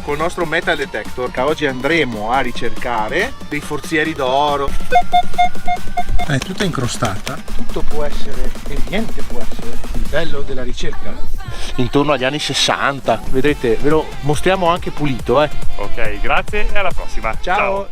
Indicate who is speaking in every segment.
Speaker 1: col nostro metal detector. Oggi andremo a ricercare dei forzieri d'oro. È tutta incrostata, tutto può essere e niente può essere. Il bello della ricerca. Intorno agli anni 60, vedrete, ve lo mostriamo anche pulito,
Speaker 2: Ok, grazie e alla prossima.
Speaker 1: Ciao.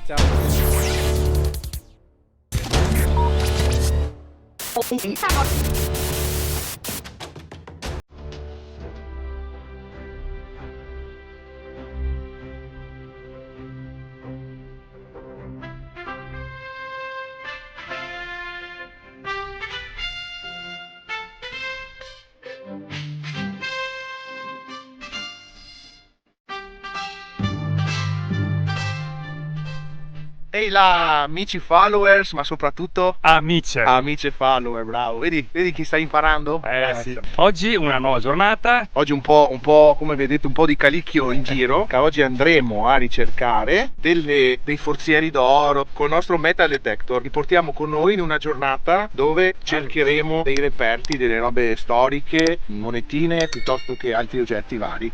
Speaker 1: Ehi là, amici followers, ma soprattutto
Speaker 2: Amici.
Speaker 1: amici e follower, bravo. Vedi chi sta imparando?
Speaker 2: Sì. Oggi una nuova giornata.
Speaker 1: Oggi un po', come vedete, un po' di calicchio in giro. Oggi andremo a ricercare dei forzieri d'oro col nostro metal detector. Li portiamo con noi in una giornata dove cercheremo dei reperti, delle robe storiche, monetine, piuttosto che altri oggetti vari.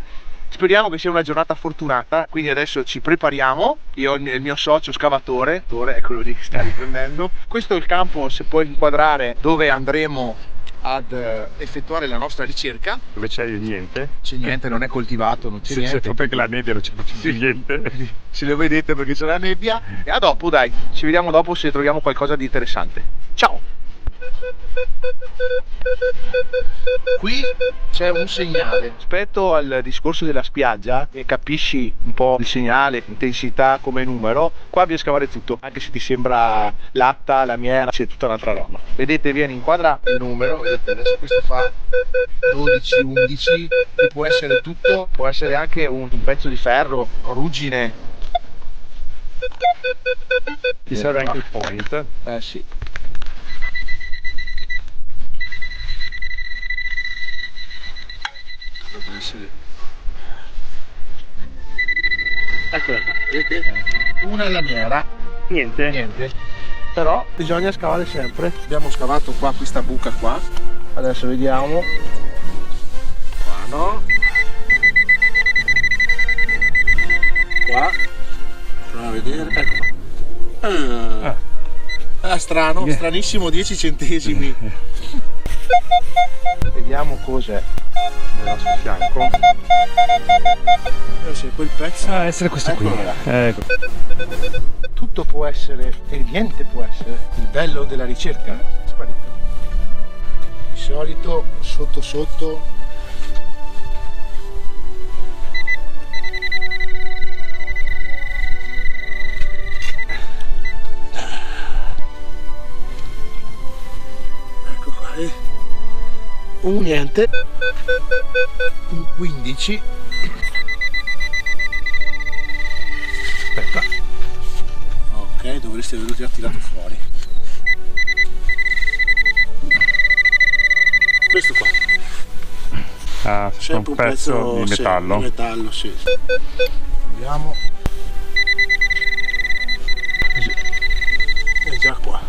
Speaker 1: Speriamo che sia una giornata fortunata, quindi adesso ci prepariamo. Io ho il mio socio scavatore, eccolo lì che sta riprendendo. Questo è il campo, se puoi inquadrare, dove andremo ad effettuare la nostra ricerca.
Speaker 2: Dove c'è niente?
Speaker 1: C'è niente, non è coltivato, non c'è niente.
Speaker 2: Perché la nebbia non c'è più niente.
Speaker 1: Se lo vedete perché c'è la nebbia. E a dopo, dai, ci vediamo dopo se troviamo qualcosa di interessante. Ciao! Qui c'è un segnale rispetto al discorso della spiaggia, e capisci un po' il segnale, l'intensità come numero. Qua bisogna scavare tutto, anche se ti sembra latta, lamiera, c'è tutta un'altra roba. Vedete, viene inquadra il numero, vedete, adesso questo fa 12, 11, e può essere tutto, può essere anche un pezzo di ferro, ruggine.
Speaker 2: Ti serve anche il point.
Speaker 1: Sì. Eccola qua, vedete? Una lamiera. Niente. Però bisogna scavare sempre. Abbiamo scavato qua questa buca qua. Adesso vediamo. Qua no. Qua. Proviamo a vedere. Ecco qua. Strano, stranissimo, 10 centesimi. Vediamo cos'è
Speaker 2: Nel sul fianco.
Speaker 1: Se quel pezzo.
Speaker 2: Essere questo qui. Ecco.
Speaker 1: Tutto può essere e niente può essere. Il bello della ricerca è sparito. Di solito sotto. Ecco qua. Un niente. Un 15. Aspetta. Ok, dovresti averlo già tirato fuori. Questo qua.
Speaker 2: Sempre un pezzo di metallo.
Speaker 1: Di metallo, sì. Vediamo. È già qua.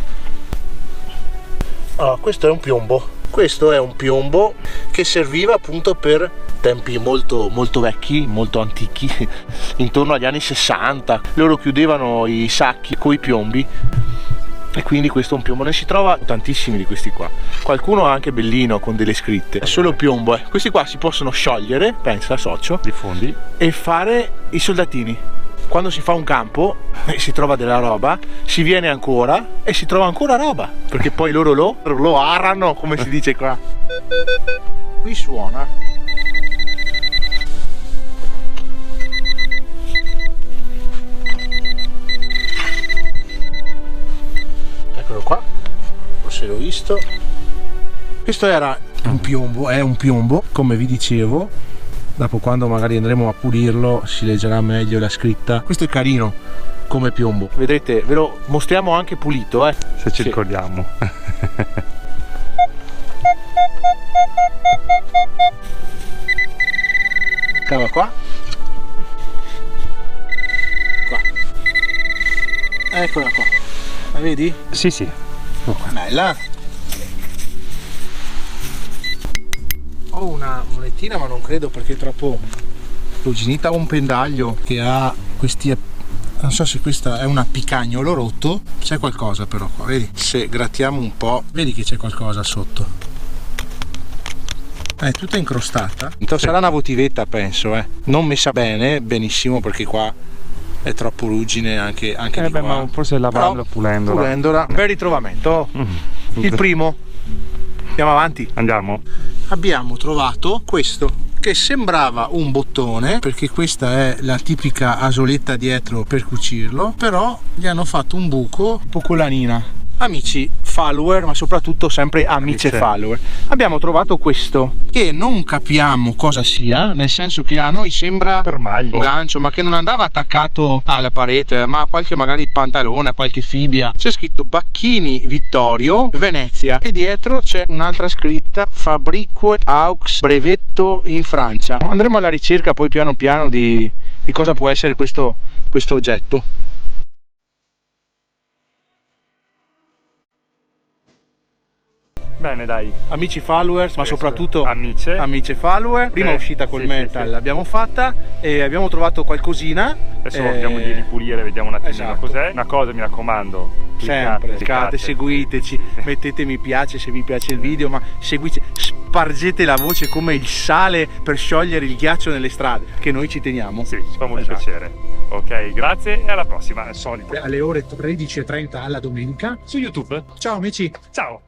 Speaker 1: Questo è un piombo. Questo è un piombo che serviva appunto per tempi molto vecchi, molto antichi, intorno agli anni 60. Loro chiudevano i sacchi coi piombi, e quindi questo è un piombo. Ne si trova tantissimi di questi qua. Qualcuno anche bellino con delle scritte. È solo piombo. Questi qua si possono sciogliere, pensa socio,
Speaker 2: Di fondi.
Speaker 1: e fare i soldatini. Quando si fa un campo e si trova della roba, si viene ancora e si trova ancora roba, perché poi loro lo arano, come si dice qua. Qui suona. Eccolo qua, forse l'ho visto. Questo era un piombo, è un piombo, come vi dicevo. Dopo, quando magari andremo a pulirlo, si leggerà meglio la scritta. Questo è carino come piombo. Vedrete, ve lo mostriamo anche pulito,
Speaker 2: Se ci ricordiamo.
Speaker 1: Cava qua. Eccola qua. La vedi?
Speaker 2: Sì.
Speaker 1: Bella. Ho una monetina, ma non credo, perché è troppo arrugginita. Ho un pendaglio che ha questi, non so se questa è un appicagnolo rotto, c'è qualcosa però qua, vedi? Se grattiamo un po', vedi che c'è qualcosa sotto. È tutta incrostata. Sarà una votivetta, penso, non messa bene, benissimo, perché qua è troppo ruggine anche di qua.
Speaker 2: Ma forse lavarla,
Speaker 1: pulendola. Bel ritrovamento. Il primo. Andiamo avanti.
Speaker 2: Andiamo.
Speaker 1: Abbiamo trovato questo che sembrava un bottone, perché questa è la tipica asoletta dietro per cucirlo, però gli hanno fatto un buco, pocolanina. Amici follower, ma soprattutto sempre amici follower, abbiamo trovato questo che non capiamo cosa sia, nel senso che a noi sembra
Speaker 2: Fermaglio.
Speaker 1: un gancio, ma che non andava attaccato alla parete, ma a qualche magari pantalone, a qualche fibbia. C'è scritto Bacchini Vittorio Venezia e dietro c'è un'altra scritta Fabrique Aux brevetto in Francia. Andremo alla ricerca poi piano piano di cosa può essere questo oggetto.
Speaker 2: Bene, dai.
Speaker 1: Amici followers, ma soprattutto
Speaker 2: amici
Speaker 1: follower. Prima uscita col metal l'abbiamo fatta e abbiamo trovato qualcosina.
Speaker 2: Adesso vediamo di ripulire, vediamo un attimino
Speaker 1: esatto.
Speaker 2: Cos'è. Una cosa, mi raccomando,
Speaker 1: Sempre cliccate, seguiteci, mettete mi piace se vi piace il video, ma seguite, spargete la voce come il sale per sciogliere il ghiaccio nelle strade, che noi ci teniamo.
Speaker 2: Sì, ci fa molto piacere. Ok, grazie e alla prossima, al solito.
Speaker 1: Alle ore 13:30 alla domenica
Speaker 2: su YouTube.
Speaker 1: Ciao amici.
Speaker 2: Ciao.